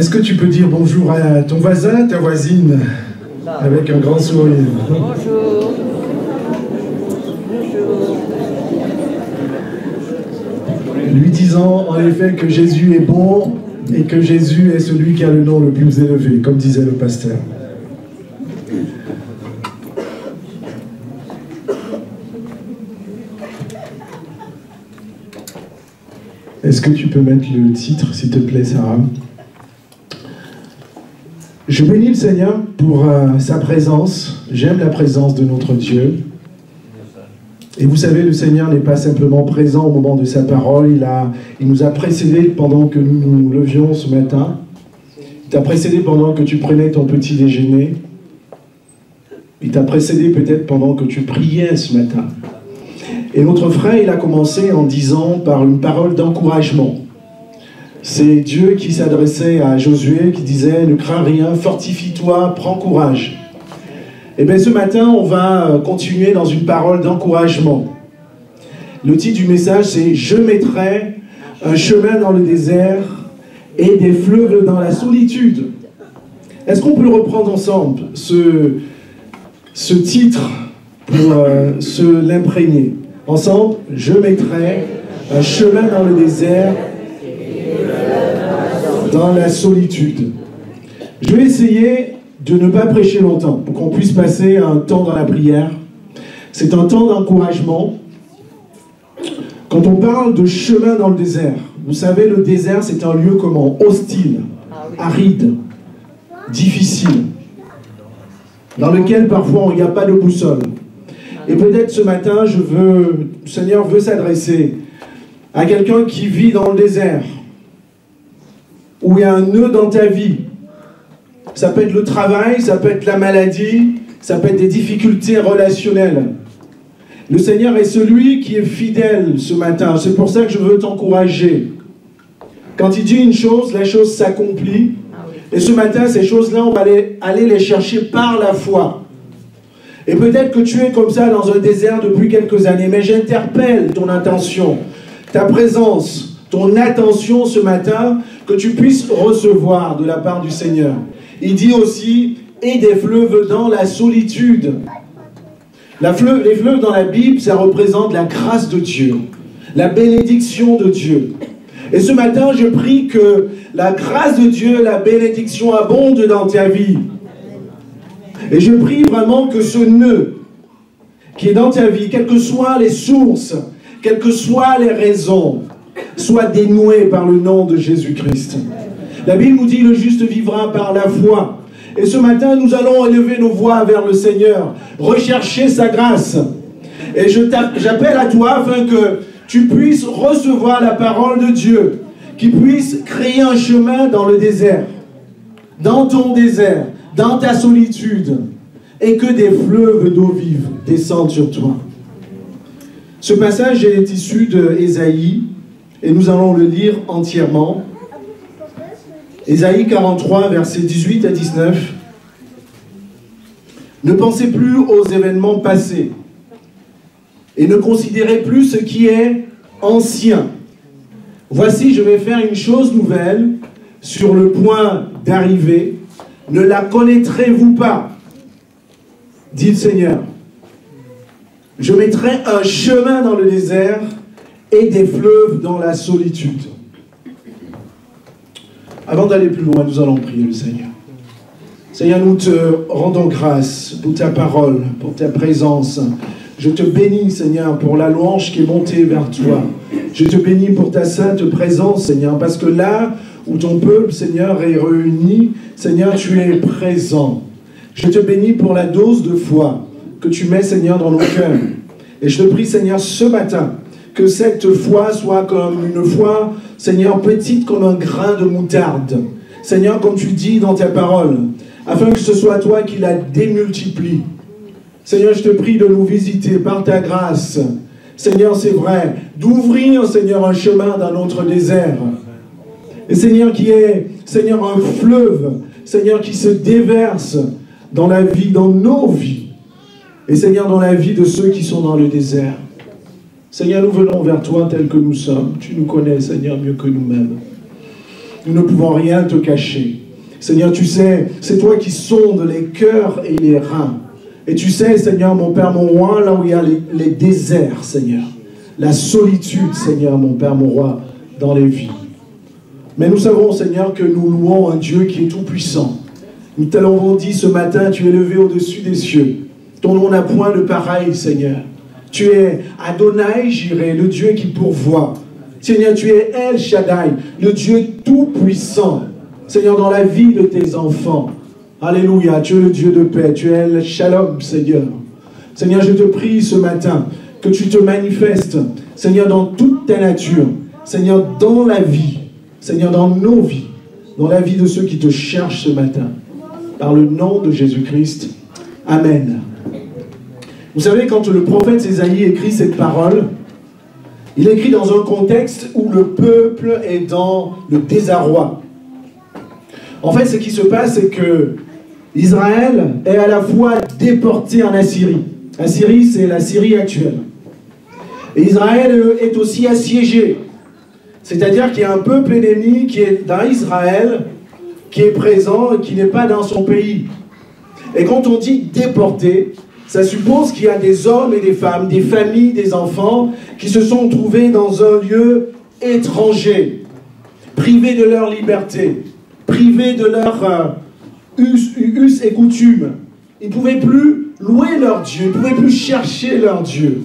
Est-ce que tu peux dire bonjour à ton voisin, ta voisine, avec un grand sourire? Bonjour. Bonjour. Lui disant en effet que Jésus est bon et que Jésus est celui qui a le nom le plus élevé, comme disait le pasteur. Est-ce que tu peux mettre le titre, s'il te plaît, Sarah? Je bénis le Seigneur pour sa présence. J'aime la présence de notre Dieu. Et vous savez, le Seigneur n'est pas simplement présent au moment de sa parole. Il nous a précédés pendant que nous nous levions ce matin. Il t'a précédé pendant que tu prenais ton petit déjeuner. Il t'a précédé peut-être pendant que tu priais ce matin. Et notre frère, il a commencé en disant par une parole d'encouragement. C'est Dieu qui s'adressait à Josué, qui disait « Ne crains rien, fortifie-toi, prends courage ». Et bien ce matin, on va continuer dans une parole d'encouragement. Le titre du message, c'est « Je mettrai un chemin dans le désert et des fleuves dans la solitude ». Est-ce qu'on peut le reprendre ensemble, ce titre, pour se l'imprégner? Ensemble, je mettrai un chemin dans le désert, dans la solitude. Je vais essayer de ne pas prêcher longtemps, pour qu'on puisse passer un temps dans la prière. C'est un temps d'encouragement. Quand on parle de chemin dans le désert, vous savez, le désert, c'est un lieu comment? Hostile, aride, difficile, dans lequel parfois il n'y a pas de boussole. Et peut-être ce matin, le Seigneur veut s'adresser à quelqu'un qui vit dans le désert, où il y a un nœud dans ta vie. Ça peut être le travail, ça peut être la maladie, ça peut être des difficultés relationnelles. Le Seigneur est celui qui est fidèle ce matin. C'est pour ça que je veux t'encourager. Quand il dit une chose, la chose s'accomplit. Et ce matin, ces choses-là, on va aller les chercher par la foi. Et peut-être que tu es comme ça dans un désert depuis quelques années, mais j'interpelle ton intention, ta présence, ton attention ce matin, que tu puisses recevoir de la part du Seigneur. Il dit aussi, et des fleuves dans la solitude. Les fleuves dans la Bible, ça représente la grâce de Dieu, la bénédiction de Dieu. Et ce matin, je prie que la grâce de Dieu, la bénédiction abonde dans ta vie. Et je prie vraiment que ce nœud qui est dans ta vie, quelles que soient les sources, quelles que soient les raisons, soit dénoué par le nom de Jésus-Christ. La Bible nous dit le juste vivra par la foi. Et ce matin, nous allons élever nos voix vers le Seigneur, rechercher sa grâce. Et j'appelle à toi afin que tu puisses recevoir la parole de Dieu, qui puisse créer un chemin dans le désert, dans ton désert, dans ta solitude, et que des fleuves d'eau vive descendent sur toi. Ce passage est issu de Ésaïe, et nous allons le lire entièrement. Ésaïe 43, versets 18 à 19. Ne pensez plus aux événements passés, et ne considérez plus ce qui est ancien. Voici, je vais faire une chose nouvelle, sur le point d'arriver. Ne la connaîtrez-vous pas, dit le Seigneur. Je mettrai un chemin dans le désert et des fleuves dans la solitude. Avant d'aller plus loin, nous allons prier le Seigneur. Seigneur, nous te rendons grâce pour ta parole, pour ta présence. Je te bénis, Seigneur, pour la louange qui est montée vers toi. Je te bénis pour ta sainte présence, Seigneur, parce que là où ton peuple, Seigneur, est réuni, Seigneur, tu es présent. Je te bénis pour la dose de foi que tu mets, Seigneur, dans nos cœurs. Et je te prie, Seigneur, ce matin, que cette foi soit comme une foi, Seigneur, petite comme un grain de moutarde. Seigneur, comme tu dis dans ta parole, afin que ce soit toi qui la démultiplie. Seigneur, je te prie de nous visiter par ta grâce. Seigneur, c'est vrai, d'ouvrir, Seigneur, un chemin dans notre désert. Et Seigneur, qui est, Seigneur, un fleuve, Seigneur, qui se déverse dans la vie, dans nos vies. Et Seigneur, dans la vie de ceux qui sont dans le désert. Seigneur, nous venons vers toi tel que nous sommes. Tu nous connais, Seigneur, mieux que nous-mêmes. nous ne pouvons rien te cacher. Seigneur, tu sais, c'est toi qui sondes les cœurs et les reins. Et tu sais, Seigneur, mon Père, mon roi, là où il y a les déserts, Seigneur. La solitude, Seigneur, mon Père, mon roi, dans les vies. Mais nous savons, Seigneur, que nous louons un Dieu qui est tout-puissant. Nous te l'avons dit ce matin, tu es élevé au-dessus des cieux. Ton nom n'a point de pareil, Seigneur. Tu es Adonai Jireh, le Dieu qui pourvoit. Seigneur, tu es El Shaddai, le Dieu tout-puissant. Seigneur, dans la vie de tes enfants. Alléluia, tu es le Dieu de paix, tu es le Shalom, Seigneur. Seigneur, je te prie ce matin que tu te manifestes, Seigneur, dans toute ta nature. Seigneur, dans la vie, Seigneur, dans nos vies, dans la vie de ceux qui te cherchent ce matin. Par le nom de Jésus-Christ. Amen. Vous savez, quand le prophète Ésaïe écrit cette parole, il écrit dans un contexte où le peuple est dans le désarroi. En fait, ce qui se passe, c'est que Israël est à la fois déporté en Assyrie. Assyrie, c'est la Syrie actuelle. Et Israël est aussi assiégé. C'est-à-dire qu'il y a un peuple ennemi qui est dans Israël, qui est présent et qui n'est pas dans son pays. Et quand on dit déporté, ça suppose qu'il y a des hommes et des femmes, des familles, des enfants qui se sont trouvés dans un lieu étranger, privés de leur liberté, privés de leur us et coutumes. Ils ne pouvaient plus louer leur Dieu, ils ne pouvaient plus chercher leur Dieu.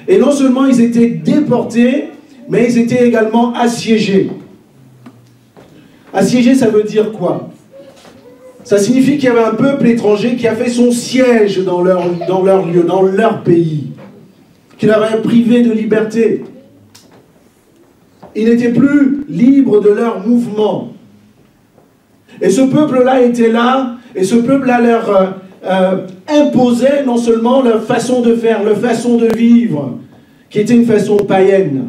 Et non seulement ils étaient déportés, mais ils étaient également assiégés. Assiégé, ça veut dire quoi? Ça signifie qu'il y avait un peuple étranger qui a fait son siège dans leur lieu, dans leur pays, qui leur a privé de liberté. Ils n'étaient plus libres de leur mouvement. Et ce peuple-là était là, et ce peuple-là leur imposait non seulement leur façon de faire, leur façon de vivre, qui était une façon païenne.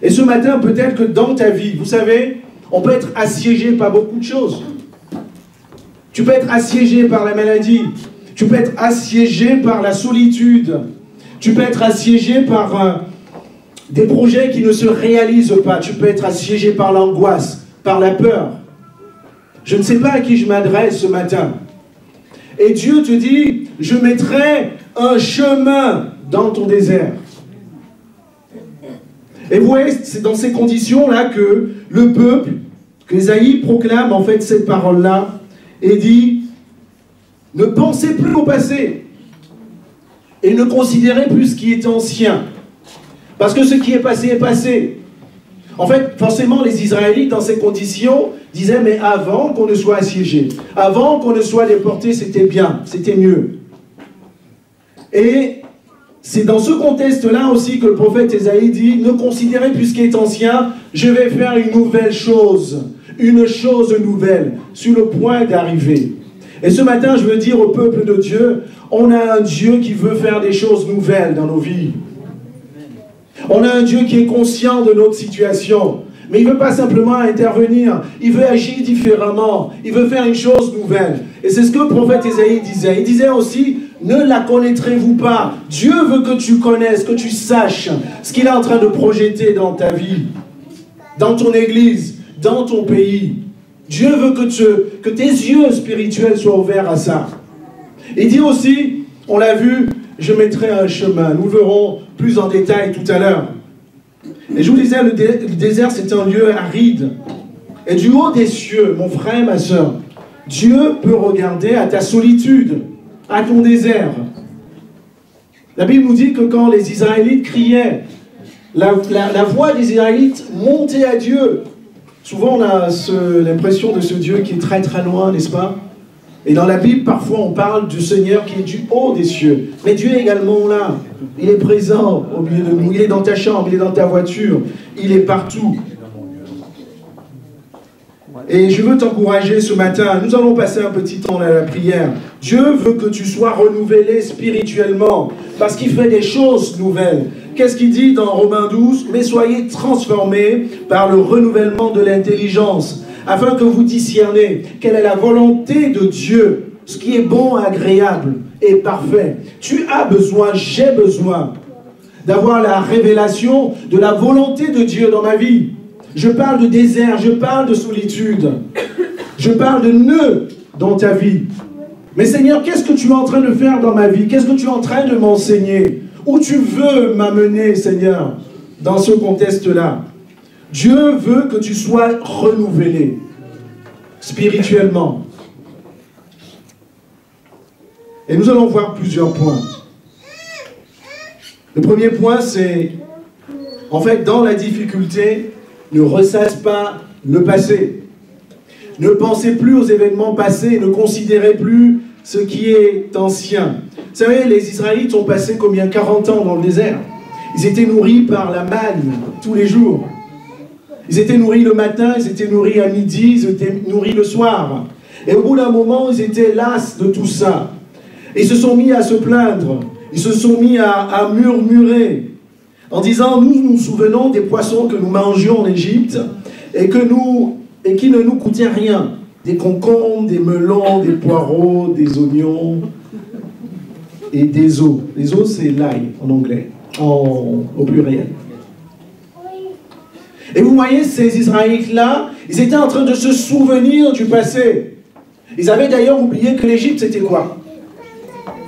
Et ce matin, peut-être que dans ta vie, vous savez, on peut être assiégé par beaucoup de choses. Tu peux être assiégé par la maladie. Tu peux être assiégé par la solitude. Tu peux être assiégé par des projets qui ne se réalisent pas. Tu peux être assiégé par l'angoisse, par la peur. Je ne sais pas à qui je m'adresse ce matin. Et Dieu te dit, je mettrai un chemin dans ton désert. Et vous voyez, c'est dans ces conditions-là que le peuple, qu'Ésaïe proclame en fait cette parole-là, et dit, ne pensez plus au passé, et ne considérez plus ce qui est ancien. Parce que ce qui est passé est passé. En fait, forcément, les Israélites, dans ces conditions, disaient, mais avant qu'on ne soit assiégé, avant qu'on ne soit déporté, c'était bien, c'était mieux. Et c'est dans ce contexte-là aussi que le prophète Ésaïe dit, ne considérez plus ce qui est ancien, je vais faire une nouvelle chose nouvelle, sur le point d'arriver. Et ce matin, je veux dire au peuple de Dieu, on a un Dieu qui veut faire des choses nouvelles dans nos vies. On a un Dieu qui est conscient de notre situation. Mais il ne veut pas simplement intervenir. Il veut agir différemment. Il veut faire une chose nouvelle. Et c'est ce que le prophète Ésaïe disait. Il disait aussi, ne la connaîtrez-vous pas? Dieu veut que tu connaisses, que tu saches ce qu'il est en train de projeter dans ta vie, dans ton église, dans ton pays. Dieu veut que tes yeux spirituels soient ouverts à ça. Il dit aussi, on l'a vu, je mettrai un chemin. Nous verrons plus en détail tout à l'heure. Et je vous disais, le désert, c'est un lieu aride. Et du haut des cieux, mon frère, ma soeur, Dieu peut regarder à ta solitude, à ton désert. La Bible nous dit que quand les Israélites criaient, la voix des Israélites montait à Dieu. Souvent, on a l'impression de ce Dieu qui est très très loin, n'est-ce pas? Et dans la Bible, parfois, on parle du Seigneur qui est du haut des cieux. Mais Dieu est également là. Il est présent au milieu de nous. Il est dans ta chambre, il est dans ta voiture. Il est partout. Et je veux t'encourager ce matin. Nous allons passer un petit temps à la prière. Dieu veut que tu sois renouvelé spirituellement. Parce qu'il fait des choses nouvelles. Qu'est-ce qu'il dit dans Romains 12? Mais soyez transformés par le renouvellement de l'intelligence, afin que vous discerniez quelle est la volonté de Dieu, ce qui est bon, agréable et parfait. Tu as besoin, j'ai besoin d'avoir la révélation de la volonté de Dieu dans ma vie. Je parle de désert, je parle de solitude. Je parle de nœuds dans ta vie. Mais Seigneur, qu'est-ce que tu es en train de faire dans ma vie? Qu'est-ce que tu es en train de m'enseigner? Où tu veux m'amener, Seigneur, dans ce contexte-là? Dieu veut que tu sois renouvelé spirituellement. Et nous allons voir plusieurs points. Le premier point, c'est, en fait, dans la difficulté, ne ressasse pas le passé. Ne pensez plus aux événements passés, ne considérez plus ce qui est ancien. Vous savez, les Israélites ont passé combien? 40 ans dans le désert. Ils étaient nourris par la manne tous les jours. Ils étaient nourris le matin, ils étaient nourris à midi, ils étaient nourris le soir. Et au bout d'un moment, ils étaient las de tout ça. Et ils se sont mis à se plaindre. Ils se sont mis à murmurer en disant, nous nous souvenons des poissons que nous mangions en Égypte et qui ne nous coûtaient rien. Des concombres, des melons, des poireaux, des oignons et des os. Les os, c'est l'ail en anglais, au pluriel. Et vous voyez, ces Israélites-là, ils étaient en train de se souvenir du passé. Ils avaient d'ailleurs oublié que l'Égypte, c'était quoi?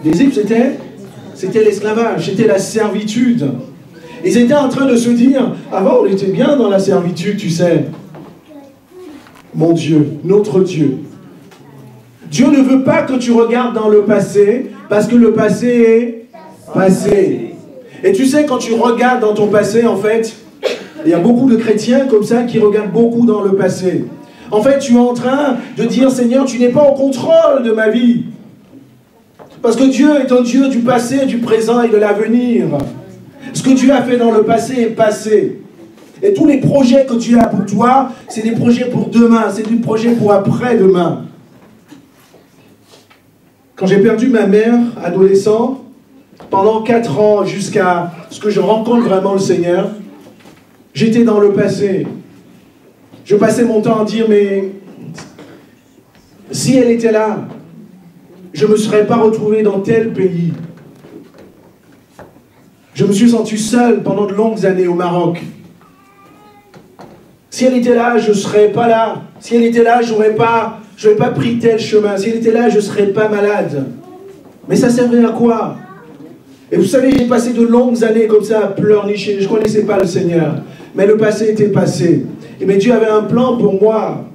L'Égypte, c'était l'esclavage, c'était la servitude. Ils étaient en train de se dire, avant on était bien dans la servitude, tu sais. Mon Dieu, notre Dieu. Dieu ne veut pas que tu regardes dans le passé, parce que le passé est passé. Et tu sais, quand tu regardes dans ton passé, en fait, il y a beaucoup de chrétiens comme ça qui regardent beaucoup dans le passé. En fait, tu es en train de dire, Seigneur, tu n'es pas au contrôle de ma vie. Parce que Dieu est un Dieu du passé, du présent et de l'avenir. Ce que Dieu a fait dans le passé est passé. Et tous les projets que Dieu a pour toi, c'est des projets pour demain, c'est des projets pour après-demain. Quand j'ai perdu ma mère, adolescent, pendant 4 ans, jusqu'à ce que je rencontre vraiment le Seigneur, j'étais dans le passé. Je passais mon temps à dire, mais si elle était là, je ne me serais pas retrouvé dans tel pays. Je me suis senti seul pendant de longues années au Maroc. Si elle était là, je ne serais pas là. Si elle était là, je n'aurais pas pris tel chemin. Si elle était là, je ne serais pas malade. Mais ça servait à quoi? Et vous savez, j'ai passé de longues années comme ça à pleurnicher. Je ne connaissais pas le Seigneur. Mais le passé était passé. Et mais Dieu avait un plan pour moi.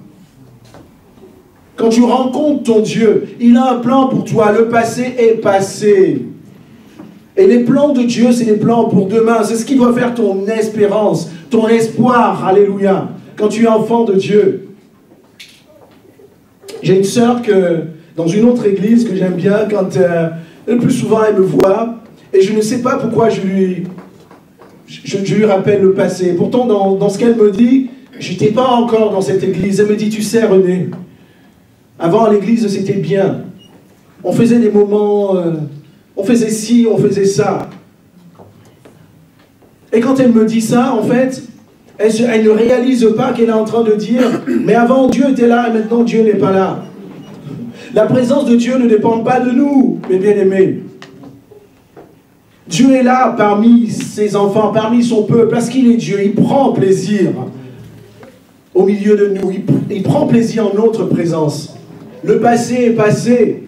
Quand tu rencontres ton Dieu, il a un plan pour toi. Le passé est passé. Et les plans de Dieu, c'est les plans pour demain. C'est ce qui doit faire ton espérance, ton espoir. Alléluia. Quand tu es enfant de Dieu. J'ai une sœur dans une autre église que j'aime bien, quand le plus souvent elle me voit, et je ne sais pas pourquoi je lui rappelle le passé. Pourtant, dans ce qu'elle me dit, je n'étais pas encore dans cette église. Elle me dit, tu sais René, avant l'église c'était bien. On faisait des moments, on faisait ci, on faisait ça. Et quand elle me dit ça, en fait, elle ne réalise pas qu'elle est en train de dire, mais avant Dieu était là et maintenant Dieu n'est pas là. La présence de Dieu ne dépend pas de nous, mes bien-aimés. Dieu est là parmi ses enfants, parmi son peuple, parce qu'il est Dieu. Il prend plaisir au milieu de nous. Il prend plaisir en notre présence. Le passé est passé.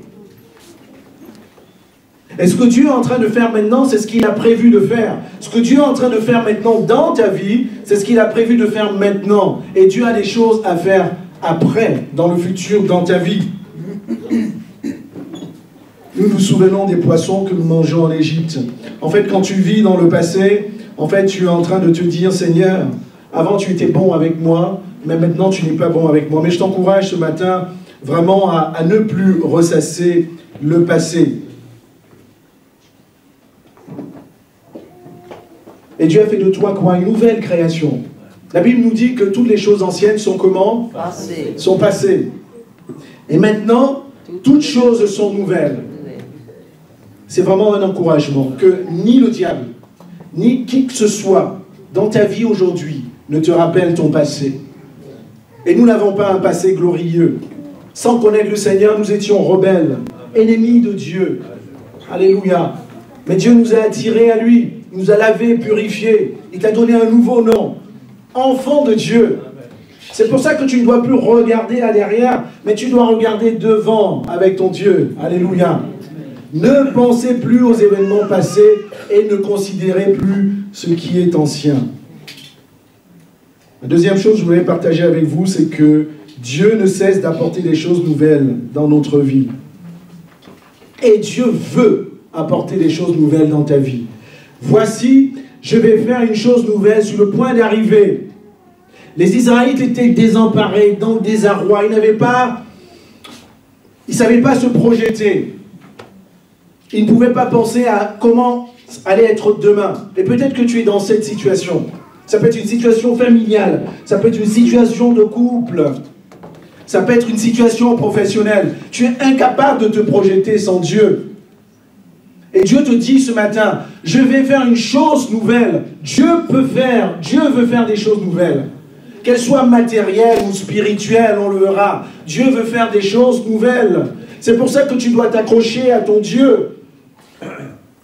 Et ce que Dieu est en train de faire maintenant, c'est ce qu'il a prévu de faire. Ce que Dieu est en train de faire maintenant dans ta vie, c'est ce qu'il a prévu de faire maintenant. Et Dieu a des choses à faire après, dans le futur, dans ta vie. Nous nous souvenons des poissons que nous mangeons en Égypte. En fait, quand tu vis dans le passé, en fait, tu es en train de te dire, Seigneur, avant tu étais bon avec moi, mais maintenant tu n'es pas bon avec moi. Mais je t'encourage ce matin vraiment à ne plus ressasser le passé. Et Dieu a fait de toi quoi? Une nouvelle création. La Bible nous dit que toutes les choses anciennes sont comment? Passées. Sont passées. Et maintenant, toutes choses sont nouvelles. C'est vraiment un encouragement que ni le diable, ni qui que ce soit dans ta vie aujourd'hui ne te rappelle ton passé. Et nous n'avons pas un passé glorieux. Sans connaître le Seigneur, nous étions rebelles, ennemis de Dieu. Alléluia. Mais Dieu nous a attirés à lui. Il nous a lavés, purifiés. Il t'a donné un nouveau nom. enfant de Dieu. C'est pour ça que tu ne dois plus regarder à derrière, mais tu dois regarder devant avec ton Dieu. Alléluia. Ne pensez plus aux événements passés et ne considérez plus ce qui est ancien. La deuxième chose que je voulais partager avec vous, c'est que Dieu ne cesse d'apporter des choses nouvelles dans notre vie. Et Dieu veut apporter des choses nouvelles dans ta vie. Voici, je vais faire une chose nouvelle sur le point d'arriver. Les Israélites étaient désemparés, dans le désarroi. Ils ne savaient pas se projeter. Ils ne pouvaient pas penser à comment allait être demain. Et peut-être que tu es dans cette situation. Ça peut être une situation familiale. Ça peut être une situation de couple. Ça peut être une situation professionnelle. Tu es incapable de te projeter sans Dieu. Et Dieu te dit ce matin, je vais faire une chose nouvelle. Dieu veut faire des choses nouvelles. Qu'elles soient matérielles ou spirituelles, on le verra. Dieu veut faire des choses nouvelles. C'est pour ça que tu dois t'accrocher à ton Dieu.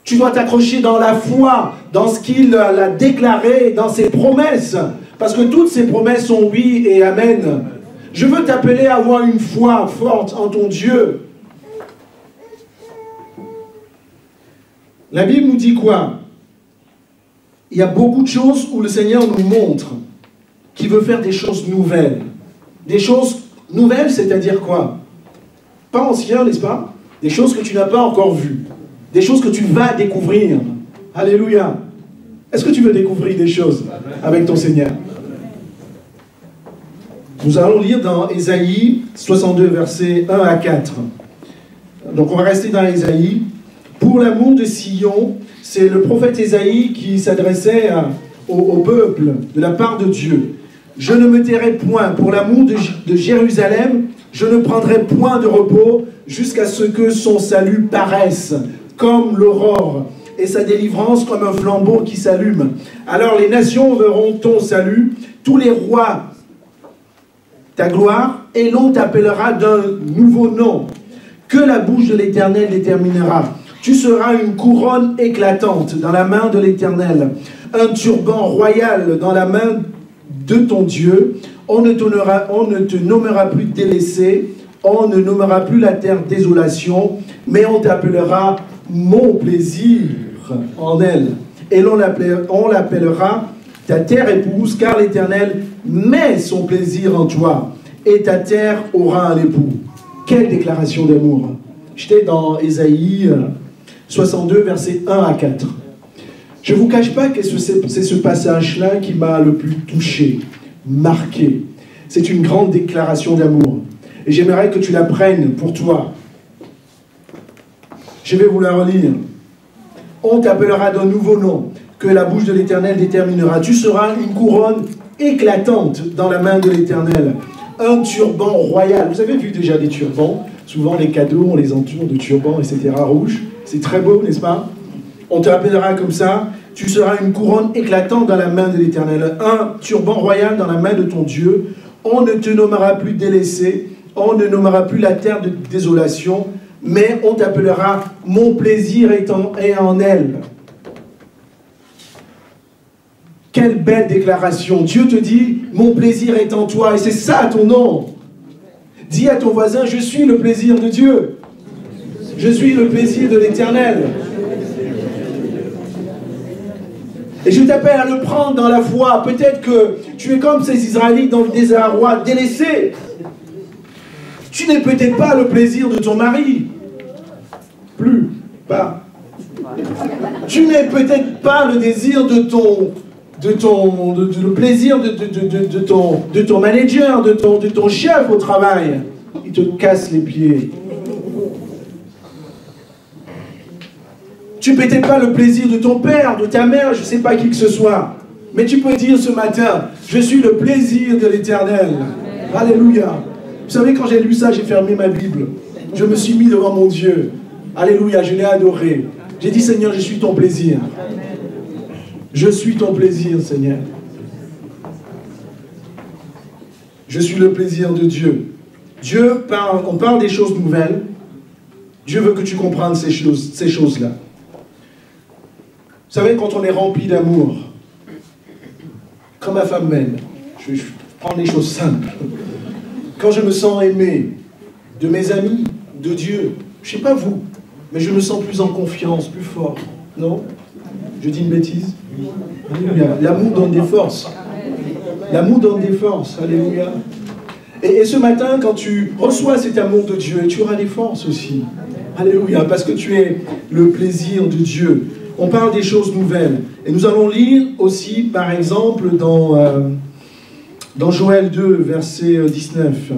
Tu dois t'accrocher dans la foi, dans ce qu'il a déclaré, dans ses promesses. Parce que toutes ses promesses sont oui et amen. Je veux t'appeler à avoir une foi forte en ton Dieu. La Bible nous dit quoi? Il y a beaucoup de choses où le Seigneur nous montre qu'il veut faire des choses nouvelles. Des choses nouvelles, c'est-à-dire quoi? Pas anciennes, n'est-ce pas? Des choses que tu n'as pas encore vues. Des choses que tu vas découvrir. Alléluia. Est-ce que tu veux découvrir des choses avec ton Seigneur? Nous allons lire dans Ésaïe 62, versets 1 à 4. Donc on va rester dans Ésaïe. Pour l'amour de Sion, c'est le prophète Ésaïe qui s'adressait au peuple de la part de Dieu. Je ne me tairai point pour l'amour de Jérusalem, je ne prendrai point de repos jusqu'à ce que son salut paraisse comme l'aurore et sa délivrance comme un flambeau qui s'allume. Alors les nations verront ton salut, tous les rois ta gloire, et l'on t'appellera d'un nouveau nom que la bouche de l'Éternel déterminera. Tu seras une couronne éclatante dans la main de l'Éternel, un turban royal dans la main de ton Dieu. On ne te nommera plus délaissé, on ne nommera plus la terre désolation, mais on t'appellera mon plaisir en elle. Et on l'appellera ta terre épouse, car l'Éternel met son plaisir en toi, et ta terre aura un époux. Quelle déclaration d'amour! J'étais dans Ésaïe 62, versets 1 à 4. Je ne vous cache pas que c'est ce passage-là qui m'a le plus touché, marqué. C'est une grande déclaration d'amour. Et j'aimerais que tu la prennes pour toi. Je vais vous la relire. On t'appellera d'un nouveau nom, que la bouche de l'Éternel déterminera. Tu seras une couronne éclatante dans la main de l'Éternel. Un turban royal. Vous avez vu déjà des turbans? Souvent les cadeaux, on les entoure de turbans, etc. rouges. C'est très beau, n'est-ce pas? On t'appellera comme ça. Tu seras une couronne éclatante dans la main de l'Éternel. Un turban royal dans la main de ton Dieu. On ne te nommera plus délaissé. On ne nommera plus la terre de désolation. Mais on t'appellera mon plaisir est en elle. Quelle belle déclaration. Dieu te dit, mon plaisir est en toi. Et c'est ça ton nom. Dis à ton voisin, je suis le plaisir de Dieu. Je suis le plaisir de l'Éternel. Et je t'appelle à le prendre dans la foi. Peut-être que tu es comme ces Israélites dans le désarroi, délaissés. Tu n'es peut-être pas le plaisir de ton mari. Plus. Pas. Tu n'es peut-être pas le désir le plaisir de ton manager, de ton chef au travail. Il te casse les pieds. Tu n'es peut-être pas le plaisir de ton père, de ta mère, je ne sais pas qui que ce soit. Mais tu peux dire ce matin, je suis le plaisir de l'Éternel. Alléluia. Vous savez, quand j'ai lu ça, j'ai fermé ma Bible. Je me suis mis devant mon Dieu. Alléluia, je l'ai adoré. J'ai dit, Seigneur, je suis ton plaisir. Je suis ton plaisir, Seigneur. Je suis le plaisir de Dieu. Dieu parle, on parle des choses nouvelles. Dieu veut que tu comprennes ces choses-là. Vous savez, quand on est rempli d'amour, quand ma femme m'aime, je prends les choses simples. Quand je me sens aimé de mes amis, de Dieu, je ne sais pas vous, mais je me sens plus en confiance, plus fort. Non? Je dis une bêtise? Alléluia. L'amour donne des forces. L'amour donne des forces. Alléluia. Et ce matin, quand tu reçois cet amour de Dieu, tu auras des forces aussi. Alléluia. Parce que tu es le plaisir de Dieu. On parle des choses nouvelles. Et nous allons lire aussi, par exemple, dans Joël 2, verset 19.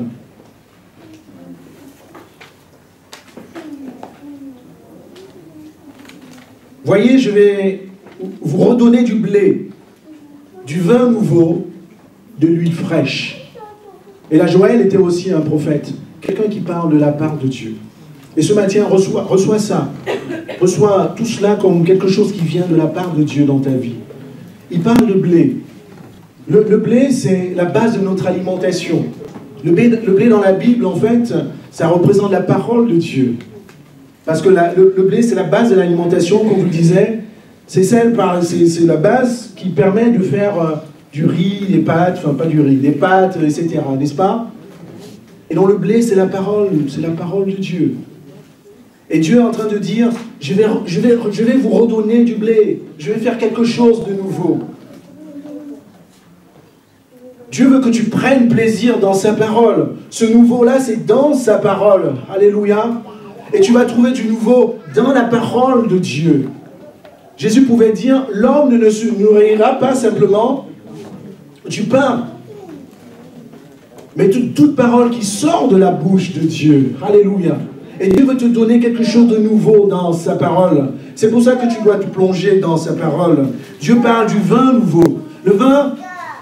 Voyez, je vais vous redonner du blé, du vin nouveau, de l'huile fraîche. Et là, Joël était aussi un prophète, quelqu'un qui parle de la part de Dieu. Et ce matin, reçois ça. Reçois tout cela comme quelque chose qui vient de la part de Dieu dans ta vie. Il parle de blé. Le blé, c'est la base de notre alimentation. Le blé dans la Bible, en fait, ça représente la parole de Dieu. Parce que le blé, c'est la base de l'alimentation, comme je vous le disais. C'est la base qui permet de faire du riz, des pâtes, enfin pas du riz, des pâtes, etc. N'est-ce pas? Et donc le blé, c'est la parole de Dieu. Et Dieu est en train de dire, je vais vous redonner du blé, je vais faire quelque chose de nouveau. Dieu veut que tu prennes plaisir dans sa parole. Ce nouveau-là, c'est dans sa parole. Alléluia. Et tu vas trouver du nouveau dans la parole de Dieu. Jésus pouvait dire, l'homme ne se nourrira pas simplement du pain, mais toute parole qui sort de la bouche de Dieu. Alléluia. Et Dieu veut te donner quelque chose de nouveau dans sa parole. C'est pour ça que tu dois te plonger dans sa parole. Dieu parle du vin nouveau. Le vin,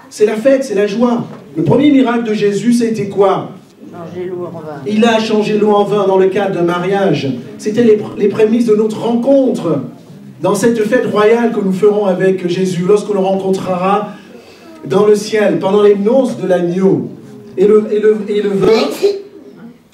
c'est la fête, c'est la joie. Le premier miracle de Jésus, c'était quoi? Changer l'eau en vin. Il a changé l'eau en vin dans le cadre d'un mariage. C'était les prémices de notre rencontre. Dans cette fête royale que nous ferons avec Jésus, lorsque l'on rencontrera dans le ciel, pendant les noces de l'agneau. Et le vin,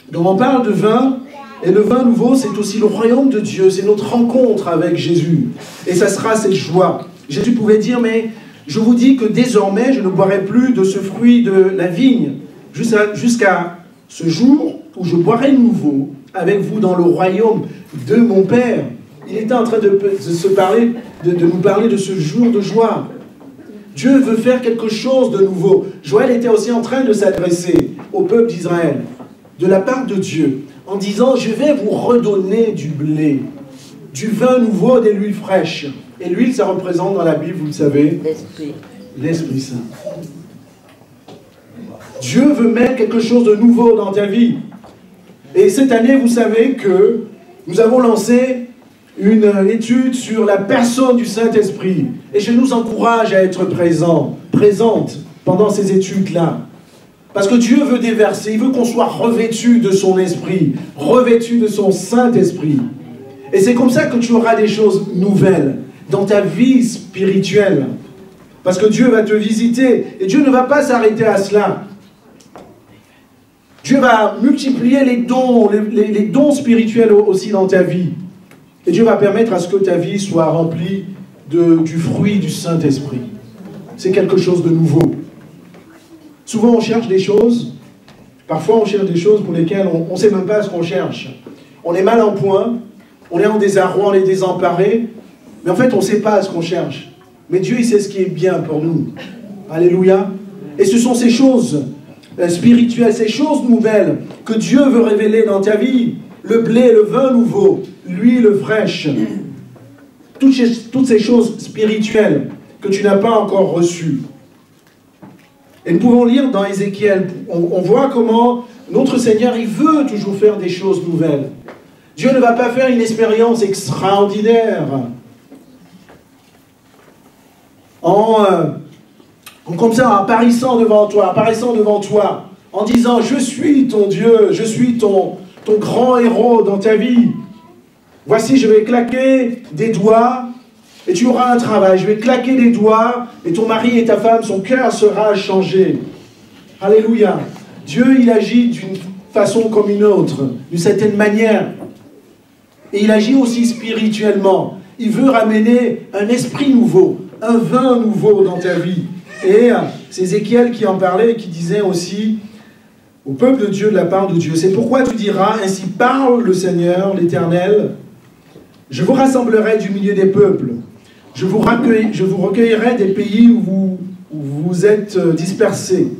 donc on parle de vin, et le vin nouveau, c'est aussi le royaume de Dieu, c'est notre rencontre avec Jésus. Et ça sera cette joie. Jésus pouvait dire, mais je vous dis que désormais, je ne boirai plus de ce fruit de la vigne, jusqu'à ce jour où je boirai nouveau avec vous dans le royaume de mon Père. Il était en train de nous parler de ce jour de joie. Dieu veut faire quelque chose de nouveau. Joël était aussi en train de s'adresser au peuple d'Israël, de la part de Dieu, en disant, je vais vous redonner du blé, du vin nouveau, de l'huile fraîche. Et l'huile, ça représente dans la Bible, vous le savez, l'Esprit Saint. Dieu veut mettre quelque chose de nouveau dans ta vie. Et cette année, vous savez que nous avons lancé une étude sur la personne du Saint-Esprit. Et je nous encourage à être présente pendant ces études-là. Parce que Dieu veut déverser, il veut qu'on soit revêtu de son esprit, revêtu de son Saint-Esprit. Et c'est comme ça que tu auras des choses nouvelles dans ta vie spirituelle. Parce que Dieu va te visiter. Et Dieu ne va pas s'arrêter à cela. Dieu va multiplier les dons spirituels aussi dans ta vie. Et Dieu va permettre à ce que ta vie soit remplie du fruit du Saint-Esprit. C'est quelque chose de nouveau. Souvent on cherche des choses, parfois on cherche des choses pour lesquelles on ne sait même pas ce qu'on cherche. On est mal en point, on est en désarroi, on est désemparé, mais en fait on ne sait pas ce qu'on cherche. Mais Dieu il sait ce qui est bien pour nous. Alléluia. Et ce sont ces choses spirituelles, ces choses nouvelles que Dieu veut révéler dans ta vie. Le blé, le vin nouveau, l'huile fraîche. Toutes ces choses spirituelles que tu n'as pas encore reçues. Et nous pouvons lire dans Ézéchiel, on voit comment notre Seigneur, il veut toujours faire des choses nouvelles. Dieu ne va pas faire une expérience extraordinaire comme ça, apparaissant devant toi, en disant, je suis ton Dieu, je suis ton grand héros dans ta vie. Voici, je vais claquer des doigts et tu auras un travail. Je vais claquer des doigts et ton mari et ta femme, son cœur sera changé. Alléluia. Dieu, il agit d'une façon comme une autre, d'une certaine manière. Et il agit aussi spirituellement. Il veut ramener un esprit nouveau, un vin nouveau dans ta vie. Et c'est Ézéchiel qui en parlait et qui disait aussi au peuple de Dieu de la part de Dieu. C'est pourquoi tu diras, ainsi parle le Seigneur, l'Éternel, je vous rassemblerai du milieu des peuples, je vous recueillerai des pays où vous êtes dispersés,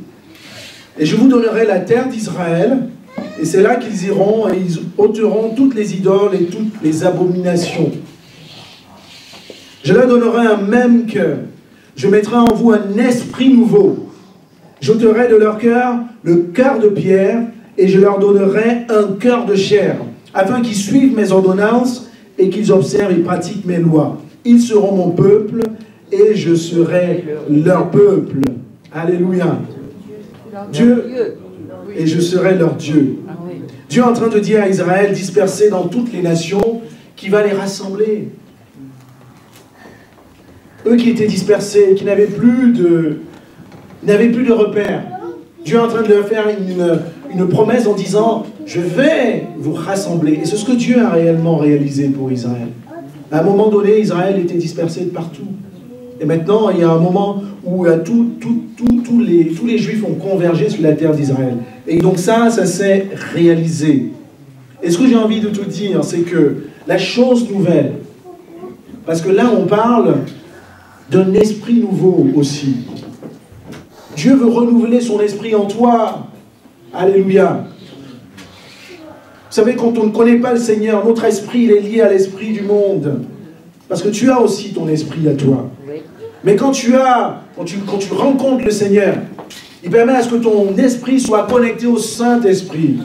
et je vous donnerai la terre d'Israël, et c'est là qu'ils iront et ils ôteront toutes les idoles et toutes les abominations. Je leur donnerai un même cœur. Je mettrai en vous un esprit nouveau. J'ôterai de leur cœur le cœur de pierre et je leur donnerai un cœur de chair, afin qu'ils suivent mes ordonnances et qu'ils observent et pratiquent mes lois. Ils seront mon peuple et je serai leur peuple. Alléluia. Dieu, et je serai leur Dieu. Dieu est en train de dire à Israël, dispersé dans toutes les nations, qu'il va les rassembler. Eux qui étaient dispersés, qui n'avaient plus de repères. Dieu est en train de leur faire une promesse en disant, je vais vous rassembler. Et c'est ce que Dieu a réellement réalisé pour Israël. À un moment donné, Israël était dispersé de partout. Et maintenant, il y a un moment où tous les Juifs ont convergé sur la terre d'Israël. Et donc ça s'est réalisé. Et ce que j'ai envie de te dire, c'est que la chose nouvelle, parce que là on parle d'un esprit nouveau aussi. Dieu veut renouveler son esprit en toi. Alléluia. Vous savez, quand on ne connaît pas le Seigneur, notre esprit il est lié à l'esprit du monde. Parce que tu as aussi ton esprit à toi. Mais quand tu rencontres le Seigneur, il permet à ce que ton esprit soit connecté au Saint-Esprit.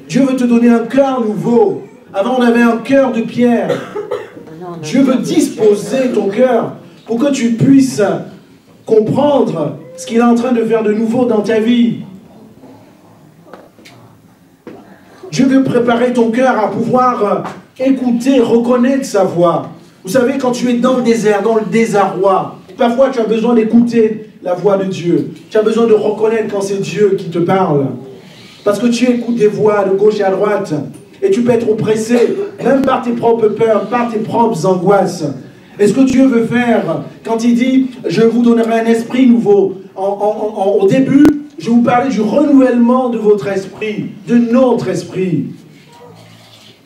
Dieu veut te donner un cœur nouveau. Avant, on avait un cœur de pierre. Dieu veut disposer ton cœur pour que tu puisses comprendre ce qu'il est en train de faire de nouveau dans ta vie. Dieu veut préparer ton cœur à pouvoir écouter, reconnaître sa voix. Vous savez, quand tu es dans le désert, dans le désarroi, parfois tu as besoin d'écouter la voix de Dieu. Tu as besoin de reconnaître quand c'est Dieu qui te parle. Parce que tu écoutes des voix de gauche et à droite. Et tu peux être oppressé, même par tes propres peurs, par tes propres angoisses. Et ce que Dieu veut faire, quand il dit « Je vous donnerai un esprit nouveau », au début, je vous parlais du renouvellement de votre esprit, de notre esprit.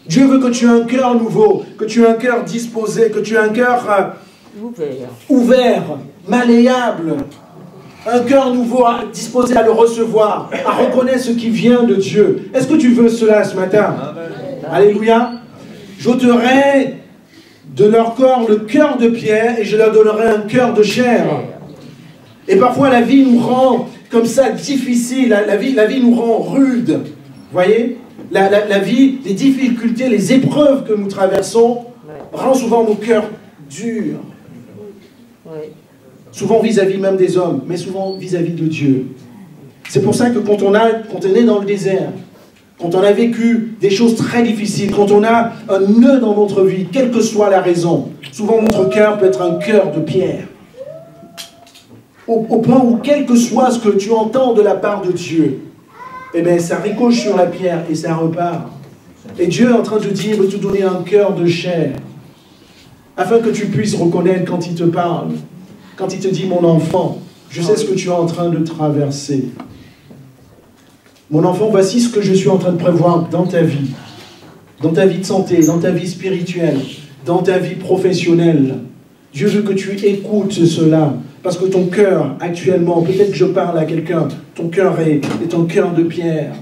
Dieu veut que tu aies un cœur nouveau, que tu aies un cœur disposé, que tu aies un cœur ouvert, malléable. Un cœur nouveau, disposé à le recevoir, à reconnaître ce qui vient de Dieu. Est-ce que tu veux cela ce matin? Alléluia. J'ôterai de leur corps le cœur de pierre et je leur donnerai un cœur de chair. Et parfois la vie nous rend comme ça difficile, la vie nous rend rude. Vous voyez, la vie, les difficultés, les épreuves que nous traversons rend souvent nos cœurs durs. Souvent vis-à-vis même des hommes, mais souvent vis-à-vis de Dieu. C'est pour ça que quand on est né dans le désert, quand on a vécu des choses très difficiles, quand on a un nœud dans notre vie, quelle que soit la raison, souvent notre cœur peut être un cœur de pierre. Au point où, quel que soit ce que tu entends de la part de Dieu, eh bien, ça ricoche sur la pierre et ça repart. Et Dieu est en train de dire, il veut te donner un cœur de chair, afin que tu puisses reconnaître quand il te parle, quand il te dit, mon enfant, je sais ce que tu es en train de traverser. Mon enfant, voici ce que je suis en train de prévoir dans ta vie de santé, dans ta vie spirituelle, dans ta vie professionnelle. Dieu veut que tu écoutes cela, parce que ton cœur, actuellement, peut-être que je parle à quelqu'un, ton cœur est un cœur de pierre.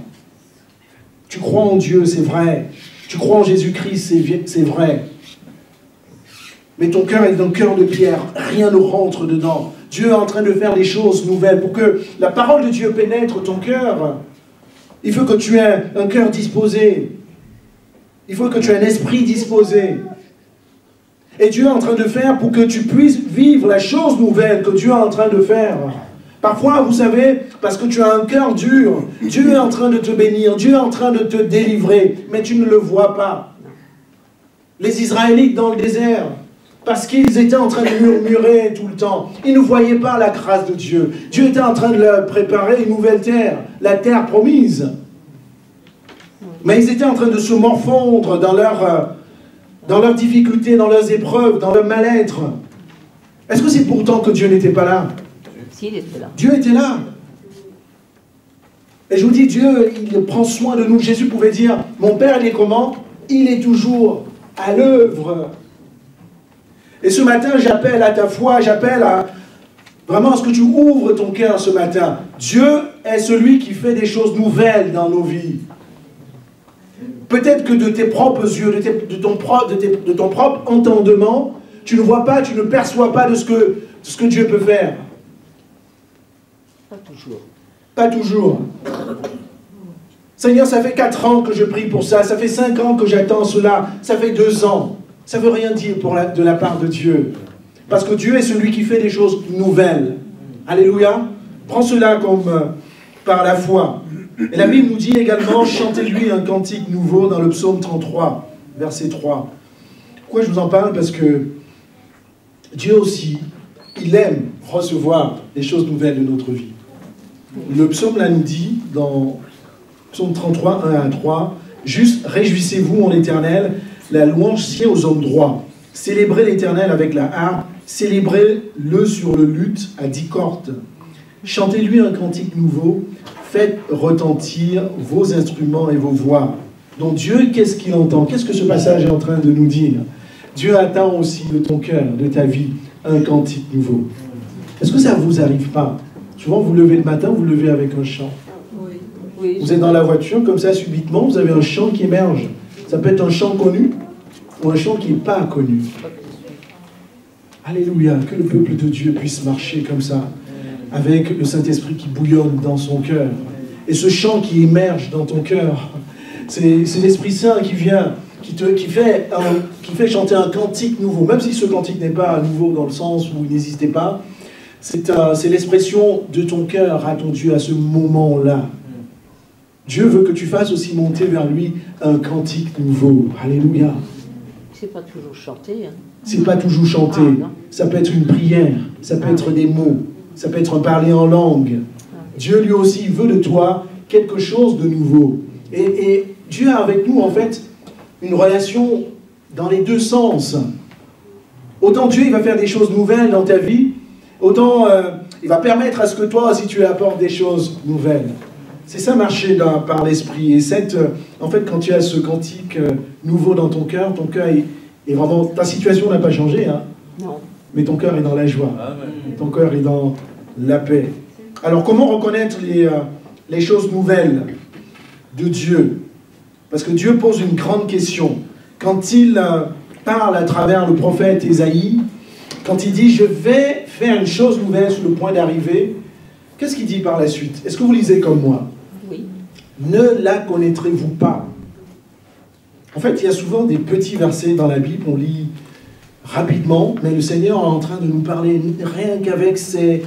Tu crois en Dieu, c'est vrai. Tu crois en Jésus-Christ, c'est vrai. Mais ton cœur est un cœur de pierre, rien ne rentre dedans. Dieu est en train de faire des choses nouvelles pour que la parole de Dieu pénètre ton cœur. Il faut que tu aies un cœur disposé. Il faut que tu aies un esprit disposé. Et Dieu est en train de faire pour que tu puisses vivre la chose nouvelle que Dieu est en train de faire. Parfois, vous savez, parce que tu as un cœur dur, Dieu est en train de te bénir, Dieu est en train de te délivrer, mais tu ne le vois pas. Les Israélites dans le désert, parce qu'ils étaient en train de murmurer tout le temps. Ils ne voyaient pas la grâce de Dieu. Dieu était en train de leur préparer une nouvelle terre, la terre promise. Mais ils étaient en train de se morfondre dans leurs difficultés, dans leurs épreuves, dans leur mal-être. Est-ce que c'est pourtant que Dieu n'était pas là? S'il était là. Dieu était là. Et je vous dis, Dieu, il prend soin de nous. Jésus pouvait dire, mon Père, il est comment? Il est toujours à l'œuvre. Et ce matin, j'appelle à ta foi, j'appelle à vraiment à ce que tu ouvres ton cœur ce matin. Dieu est celui qui fait des choses nouvelles dans nos vies. Peut-être que de tes propres yeux, de ton propre entendement, tu ne vois pas, tu ne perçois pas de ce que Dieu peut faire. Pas toujours. Pas toujours. Seigneur, ça fait 4 ans que je prie pour ça, ça fait 5 ans que j'attends cela, ça fait 2 ans. Ça ne veut rien dire de la part de Dieu. Parce que Dieu est celui qui fait des choses nouvelles. Alléluia. Prends cela comme par la foi. Et la Bible nous dit également, chantez-lui un cantique nouveau dans le psaume 33, verset 3. Pourquoi je vous en parle? Parce que Dieu aussi, il aime recevoir des choses nouvelles de notre vie. Le psaume là nous dit, dans psaume 33, 1 à 3, juste réjouissez-vous en l'Éternel, la louange tient aux hommes droits. Célébrez l'Éternel avec la harpe, célébrez-le sur le luth à 10 cordes. Chantez-lui un cantique nouveau, faites retentir vos instruments et vos voix. Donc Dieu, qu'est-ce qu'il entend? Qu'est-ce que ce passage est en train de nous dire? Dieu attend aussi de ton cœur, de ta vie, un cantique nouveau. Est-ce que ça ne vous arrive pas? Souvent, vous levez le matin, vous levez avec un chant. Oui. Oui, vous êtes dans la voiture, comme ça, subitement, vous avez un chant qui émerge. Ça peut être un chant connu ou un chant qui n'est pas connu. Alléluia, que le peuple de Dieu puisse marcher comme ça, avec le Saint-Esprit qui bouillonne dans son cœur. Et ce chant qui émerge dans ton cœur, c'est l'Esprit Saint qui vient, qui fait chanter un cantique nouveau. Même si ce cantique n'est pas nouveau dans le sens où il n'existait pas, c'est l'expression de ton cœur à ton Dieu à ce moment-là. Dieu veut que tu fasses aussi monter vers lui un cantique nouveau. Alléluia. C'est pas toujours chanté. Hein. C'est pas toujours chanté. Ça peut être une prière, ça peut être des mots, ça peut être un parler en langue. Dieu lui aussi veut de toi quelque chose de nouveau. Et Dieu a avec nous en fait une relation dans les deux sens. Autant Dieu il va faire des choses nouvelles dans ta vie, autant il va permettre à ce que toi aussi tu apportes des choses nouvelles. C'est ça marcher par l'esprit. Et en fait, quand tu as ce cantique nouveau dans ton cœur est vraiment... Ta situation n'a pas changé, hein? Non. Mais ton cœur est dans la joie. Ton cœur est dans la paix. Alors, comment reconnaître les choses nouvelles de Dieu? Parce que Dieu pose une grande question. Quand il parle à travers le prophète Ésaïe, quand il dit « Je vais faire une chose nouvelle sur le point d'arriver », qu'est-ce qu'il dit par la suite? Est-ce que vous lisez comme moi? Oui. Ne la connaîtrez-vous pas? En fait, il y a souvent des petits versets dans la Bible, on lit rapidement, mais le Seigneur est en train de nous parler rien qu'avec ces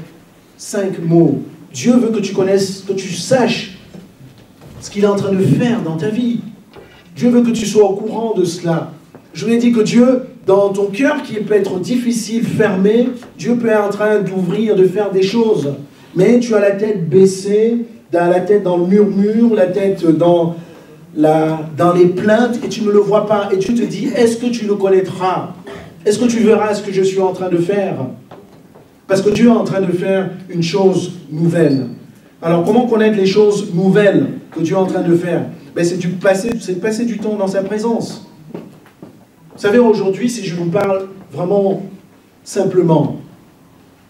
5 mots. Dieu veut que tu connaisses, que tu saches ce qu'il est en train de faire dans ta vie. Dieu veut que tu sois au courant de cela. Je vous ai dit que Dieu, dans ton cœur qui peut être difficile, fermé, Dieu peut être en train d'ouvrir, de faire des choses. Mais tu as la tête baissée, la tête dans le murmure, la tête dans les plaintes, et tu ne le vois pas. Et Dieu te dit, est-ce que tu le connaîtras? Est-ce que tu verras ce que je suis en train de faire? Parce que Dieu est en train de faire une chose nouvelle. Alors, comment connaître les choses nouvelles que Dieu est en train de faire? Ben, c'est de passer du temps dans sa présence. Vous savez, aujourd'hui, si je vous parle vraiment simplement,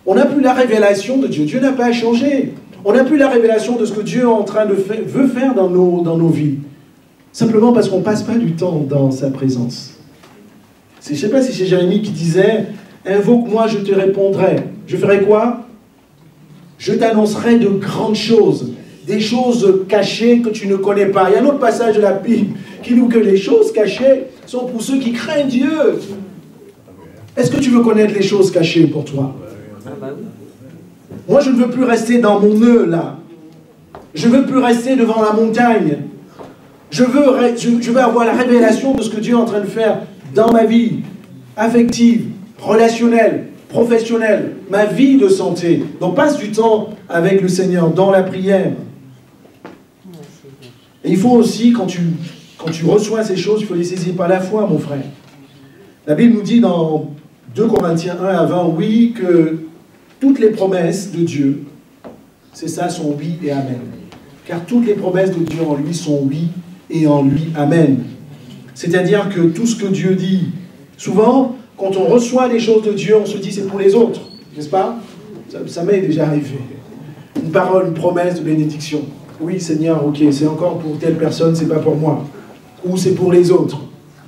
on n'a plus la révélation de Dieu. Dieu n'a pas changé. On n'a plus la révélation de ce que Dieu est en train de veut faire dans nos vies. Simplement parce qu'on ne passe pas du temps dans sa présence. Je ne sais pas si c'est Jérémie qui disait « Invoque-moi, je te répondrai. » Je ferai quoi? Je t'annoncerai de grandes choses, des choses cachées que tu ne connais pas. Il y a un autre passage de la Bible qui nous dit que les choses cachées sont pour ceux qui craignent Dieu. Est-ce que tu veux connaître les choses cachées pour toi? Moi, je ne veux plus rester dans mon nœud, là. Je ne veux plus rester devant la montagne. Je veux avoir la révélation de ce que Dieu est en train de faire dans ma vie affective, relationnelle, professionnelle, ma vie de santé. Donc, passe du temps avec le Seigneur, dans la prière. Et il faut aussi, quand tu reçois ces choses, il faut les saisir par la foi, mon frère. La Bible nous dit dans 2 Corinthiens 1 à 20, oui, que toutes les promesses de Dieu, c'est ça, sont oui et amen. Car toutes les promesses de Dieu en lui sont oui et en lui amen. C'est-à-dire que tout ce que Dieu dit, souvent, quand on reçoit des choses de Dieu, on se dit c'est pour les autres, n'est-ce pas? Ça m'est déjà arrivé. Une parole, une promesse de bénédiction. Oui, Seigneur, ok, c'est encore pour telle personne, c'est pas pour moi. Ou c'est pour les autres.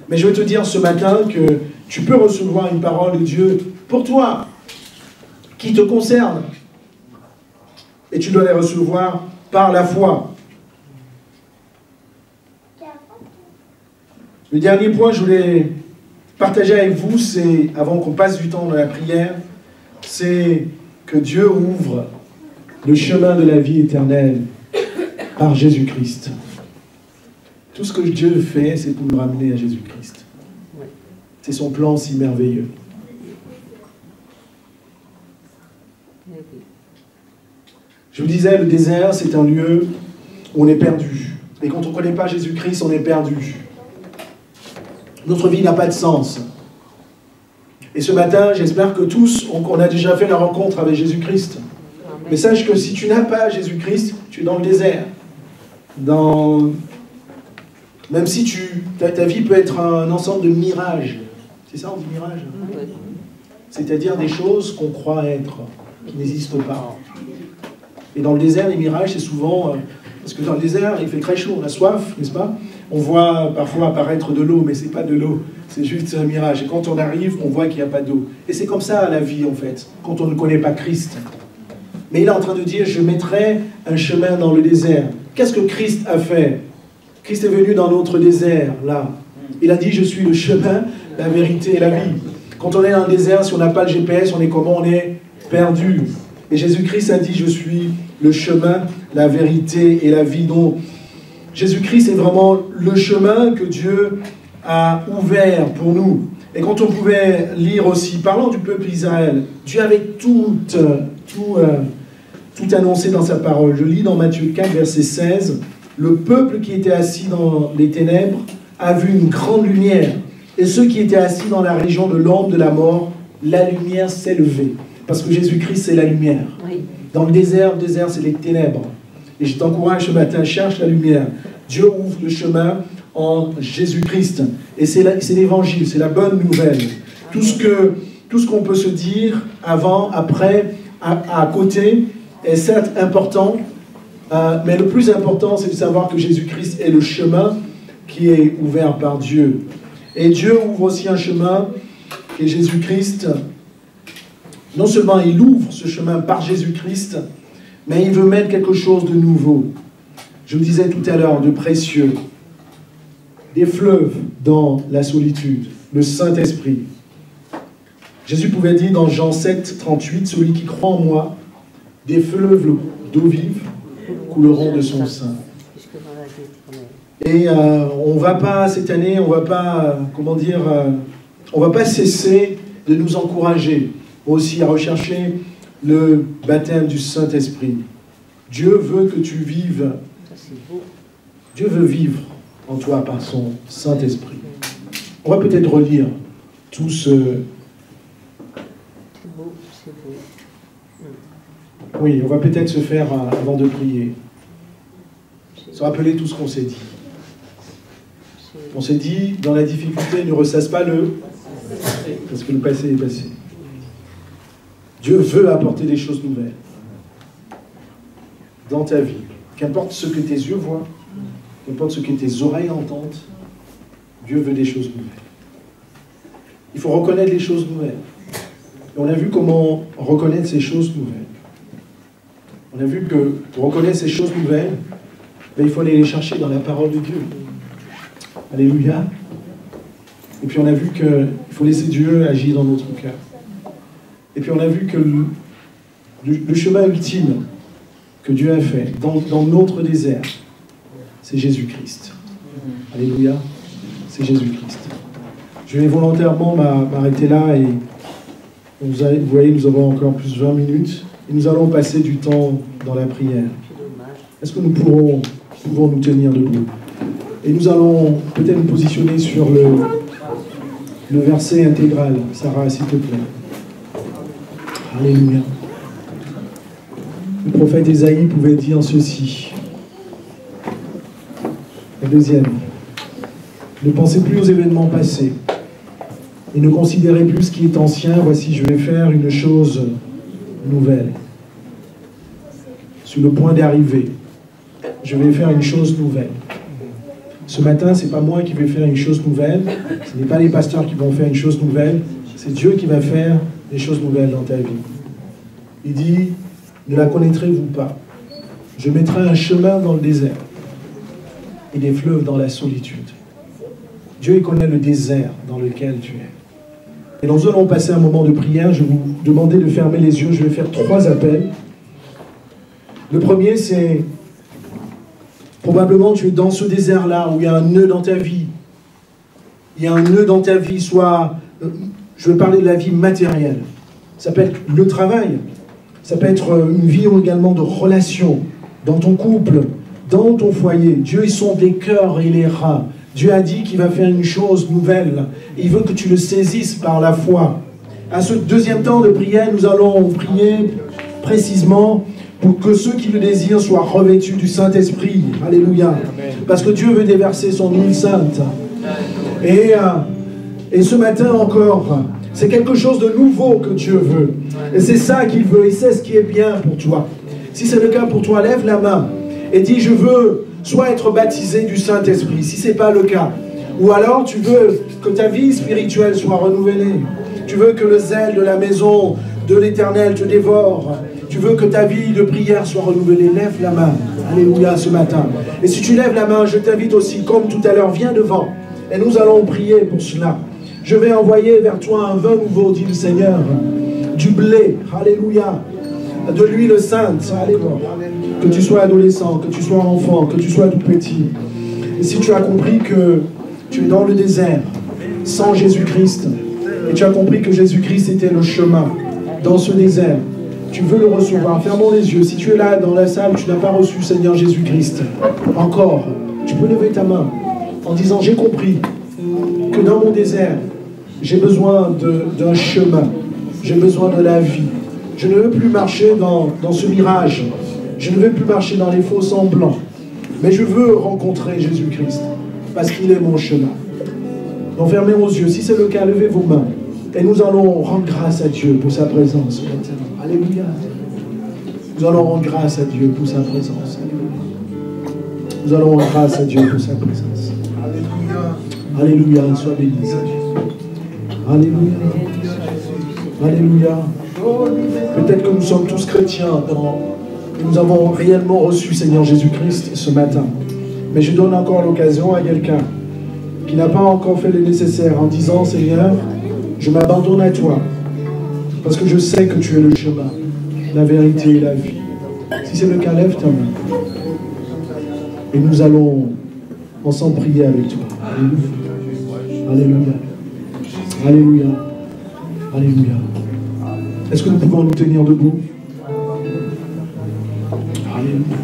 Mais je veux te dire ce matin que tu peux recevoir une parole de Dieu pour toi, qui te concerne. Et tu dois les recevoir par la foi. Le dernier point que je voulais partager avec vous, c'est, avant qu'on passe du temps dans la prière, c'est que Dieu ouvre le chemin de la vie éternelle par Jésus-Christ. Tout ce que Dieu fait, c'est pour nous ramener à Jésus-Christ. C'est son plan si merveilleux. Je vous disais, le désert, c'est un lieu où on est perdu. Et quand on ne connaît pas Jésus-Christ, on est perdu. Notre vie n'a pas de sens. Et ce matin, j'espère que tous, on a déjà fait la rencontre avec Jésus-Christ. Mais sache que si tu n'as pas Jésus-Christ, tu es dans le désert. Même si ta vie peut être un ensemble de mirages. C'est ça, on dit mirage? C'est-à-dire des choses qu'on croit être, qui n'existent pas. Et dans le désert, les mirages, c'est souvent... parce que dans le désert, il fait très chaud, on a soif, n'est-ce pas? On voit parfois apparaître de l'eau, mais ce n'est pas de l'eau, c'est juste un mirage. Et quand on arrive, on voit qu'il n'y a pas d'eau. Et c'est comme ça la vie, en fait, quand on ne connaît pas Christ. Mais il est en train de dire, je mettrai un chemin dans le désert. Qu'est-ce que Christ a fait? Christ est venu dans notre désert, là. Il a dit, je suis le chemin, la vérité et la vie. Quand on est dans le désert, si on n'a pas le GPS, on est comment? On est perdu. Et Jésus-Christ a dit, je suis le chemin, la vérité et la vie. Donc, Jésus-Christ est vraiment le chemin que Dieu a ouvert pour nous. Et quand on pouvait lire aussi, parlant du peuple Israël, Dieu avait tout annoncé dans sa parole. Je lis dans Matthieu 4, verset 16, « Le peuple qui était assis dans les ténèbres a vu une grande lumière, et ceux qui étaient assis dans la région de l'ombre de la mort, la lumière s'est levée. » Parce que Jésus-Christ, c'est la lumière. Oui. Dans le désert, c'est les ténèbres. Et je t'encourage ce matin, cherche la lumière. Dieu ouvre le chemin en Jésus-Christ. Et c'est l'évangile, c'est la bonne nouvelle. Tout ce qu'on peut se dire avant, après, à côté, est certes important, mais le plus important, c'est de savoir que Jésus-Christ est le chemin qui est ouvert par Dieu. Et Dieu ouvre aussi un chemin qui est Jésus-Christ. Non seulement il ouvre ce chemin par Jésus-Christ, mais il veut mettre quelque chose de nouveau. Je vous disais tout à l'heure, de précieux. Des fleuves dans la solitude, le Saint-Esprit. Jésus pouvait dire dans Jean 7, 38, « Celui qui croit en moi, des fleuves d'eau vive couleront de son sein. » Et on ne va pas, cette année, on ne va pas, on va pas cesser de nous encourager aussi à rechercher le baptême du Saint-Esprit. Dieu veut que tu vives. Dieu veut vivre en toi par son Saint-Esprit. On va peut-être relire tout ce... Oui, on va peut-être se faire, avant de prier, se rappeler tout ce qu'on s'est dit. On s'est dit, dans la difficulté, ne ressasse pas le... Parce que le passé est passé. Dieu veut apporter des choses nouvelles dans ta vie. Qu'importe ce que tes yeux voient, qu'importe ce que tes oreilles entendent, Dieu veut des choses nouvelles. Il faut reconnaître les choses nouvelles. Et on a vu comment reconnaître ces choses nouvelles. On a vu que pour reconnaître ces choses nouvelles, il faut aller les chercher dans la parole de Dieu. Alléluia. Et puis on a vu qu'il faut laisser Dieu agir dans notre cœur. Et puis on a vu que le chemin ultime que Dieu a fait dans notre désert, c'est Jésus-Christ. Alléluia. C'est Jésus-Christ. Je vais volontairement m'arrêter là et vous voyez, nous avons encore plus de 20 minutes et nous allons passer du temps dans la prière. Est-ce que nous pouvons nous tenir debout? Et nous allons peut-être nous positionner sur le verset intégral. Sarah, s'il te plaît. Alléluia. Le prophète Ésaïe pouvait dire ceci. La deuxième. Ne pensez plus aux événements passés et ne considérez plus ce qui est ancien. Voici, je vais faire une chose nouvelle. Sur le point d'arriver, je vais faire une chose nouvelle. Ce matin, ce n'est pas moi qui vais faire une chose nouvelle, ce n'est pas les pasteurs qui vont faire une chose nouvelle, c'est Dieu qui va faire des choses nouvelles dans ta vie. Il dit, ne la connaîtrez-vous pas? Je mettrai un chemin dans le désert et des fleuves dans la solitude. Dieu il connaît le désert dans lequel tu es. Et nous allons passer un moment de prière. Je vais vous demander de fermer les yeux. Je vais faire 3 appels. Le premier, c'est probablement tu es dans ce désert-là où il y a un nœud dans ta vie. Il y a un nœud dans ta vie, soit, je veux parler de la vie matérielle. Ça peut être le travail. Ça peut être une vie également de relation, dans ton couple, dans ton foyer. Dieu, il sonde les cœurs et les reins. Dieu a dit qu'il va faire une chose nouvelle. Il veut que tu le saisisses par la foi. À ce deuxième temps de prière, nous allons prier précisément pour que ceux qui le désirent soient revêtus du Saint-Esprit. Alléluia. Parce que Dieu veut déverser son huile sainte. Et ce matin encore, c'est quelque chose de nouveau que Dieu veut. Et c'est ça qu'il veut. Il sait ce qui est bien pour toi. Si c'est le cas pour toi, lève la main et dis, je veux soit être baptisé du Saint-Esprit, si ce n'est pas le cas. Ou alors tu veux que ta vie spirituelle soit renouvelée. Tu veux que le zèle de la maison de l'Éternel te dévore. Tu veux que ta vie de prière soit renouvelée. Lève la main. Alléluia ce matin. Et si tu lèves la main, je t'invite aussi, comme tout à l'heure, viens devant. Et nous allons prier pour cela. Je vais envoyer vers toi un vin nouveau, dit le Seigneur. Du blé. Alléluia. De l'huile sainte. Alléluia. Que tu sois adolescent, que tu sois enfant, que tu sois tout petit. Et si tu as compris que tu es dans le désert, sans Jésus-Christ, et tu as compris que Jésus-Christ était le chemin dans ce désert, tu veux le recevoir, fermons les yeux. Si tu es là dans la salle, tu n'as pas reçu Seigneur Jésus-Christ, encore, tu peux lever ta main en disant, j'ai compris que dans mon désert, j'ai besoin d'un chemin, j'ai besoin de la vie. Je ne veux plus marcher dans ce mirage. Je ne veux plus marcher dans les faux semblants. Mais je veux rencontrer Jésus-Christ. Parce qu'il est mon chemin. Donc fermez vos yeux. Si c'est le cas, levez vos mains. Et nous allons rendre grâce à Dieu pour sa présence maintenant. Alléluia. Nous allons rendre grâce à Dieu pour sa présence. Alléluia. Nous allons rendre grâce à Dieu pour sa présence. Alléluia. Alléluia. Sois béni. Alléluia. Alléluia. Peut-être que nous sommes tous chrétiens. Nous avons réellement reçu Seigneur Jésus-Christ ce matin. Mais je donne encore l'occasion à quelqu'un qui n'a pas encore fait le nécessaire en disant, Seigneur, je m'abandonne à toi. Parce que je sais que tu es le chemin, la vérité et la vie. Si c'est le cas, lève ta main. Et nous allons ensemble prier avec toi. Alléluia. Alléluia. Alléluia. Alléluia. Est-ce que nous pouvons nous tenir debout? Alléluia.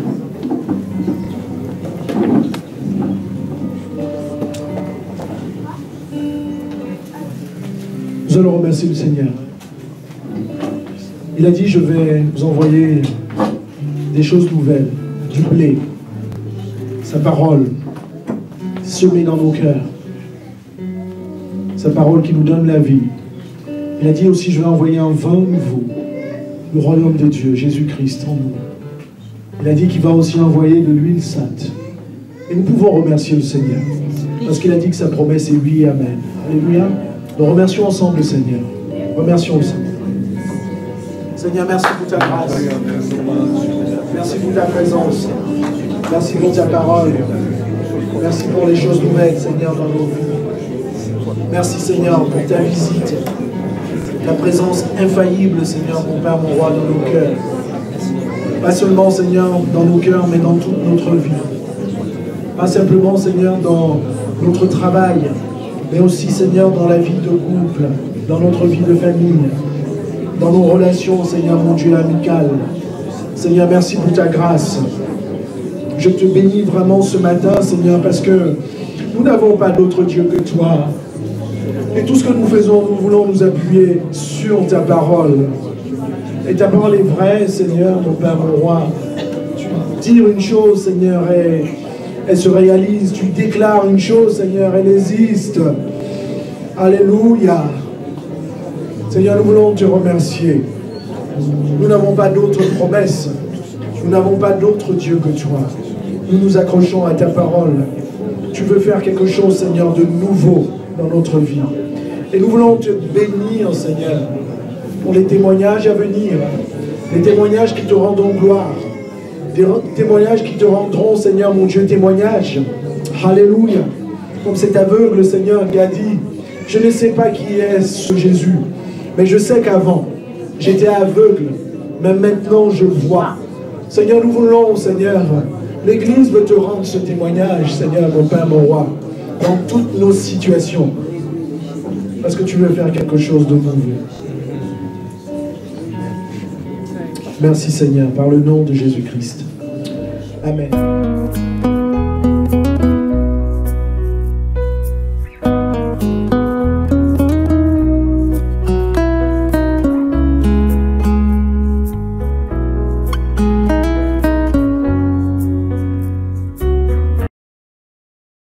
Nous allons remercier le Seigneur. Il a dit, je vais vous envoyer des choses nouvelles, du blé, sa parole, semée dans nos cœurs, sa parole qui nous donne la vie. Il a dit aussi, je vais envoyer un vin nouveau, le royaume de Dieu, Jésus-Christ en nous. Il a dit qu'il va aussi envoyer de l'huile sainte. Et nous pouvons remercier le Seigneur, parce qu'il a dit que sa promesse est oui et amen. Alléluia. Nous remercions ensemble le Seigneur. Remercions le Seigneur. Seigneur, merci pour ta grâce. Merci pour ta présence. Merci pour ta parole. Merci pour les choses nouvelles, Seigneur, dans nos vies. Merci, Seigneur, pour ta visite. Ta présence infaillible, Seigneur, mon Père, mon Roi, dans nos cœurs. Pas seulement, Seigneur, dans nos cœurs, mais dans toute notre vie. Pas simplement, Seigneur, dans notre travail, mais aussi, Seigneur, dans la vie de couple, dans notre vie de famille, dans nos relations, Seigneur, mon Dieu, amicales. Seigneur, merci pour ta grâce. Je te bénis vraiment ce matin, Seigneur, parce que nous n'avons pas d'autre Dieu que toi. Et tout ce que nous faisons, nous voulons nous appuyer sur ta parole. Et ta parole est vraie, Seigneur, mon Père, mon Roi. Tu dis une chose, Seigneur, et elle se réalise. Tu déclares une chose, Seigneur, elle existe. Alléluia. Seigneur, nous voulons te remercier. Nous n'avons pas d'autre promesse. Nous n'avons pas d'autre Dieu que toi. Nous nous accrochons à ta parole. Tu veux faire quelque chose, Seigneur, de nouveau dans notre vie. Et nous voulons te bénir, Seigneur, pour les témoignages à venir. Les témoignages qui te rendront gloire. Des témoignages qui te rendront, Seigneur, mon Dieu, témoignage. Alléluia. Comme cet aveugle, Seigneur, qui a dit, je ne sais pas qui est ce Jésus, mais je sais qu'avant, j'étais aveugle, mais maintenant je vois. Seigneur, nous voulons, Seigneur, l'Église veut te rendre ce témoignage, Seigneur, mon Père, mon Roi, dans toutes nos situations. Parce que tu veux faire quelque chose de nouveau. Merci, Seigneur, par le nom de Jésus-Christ. Amen.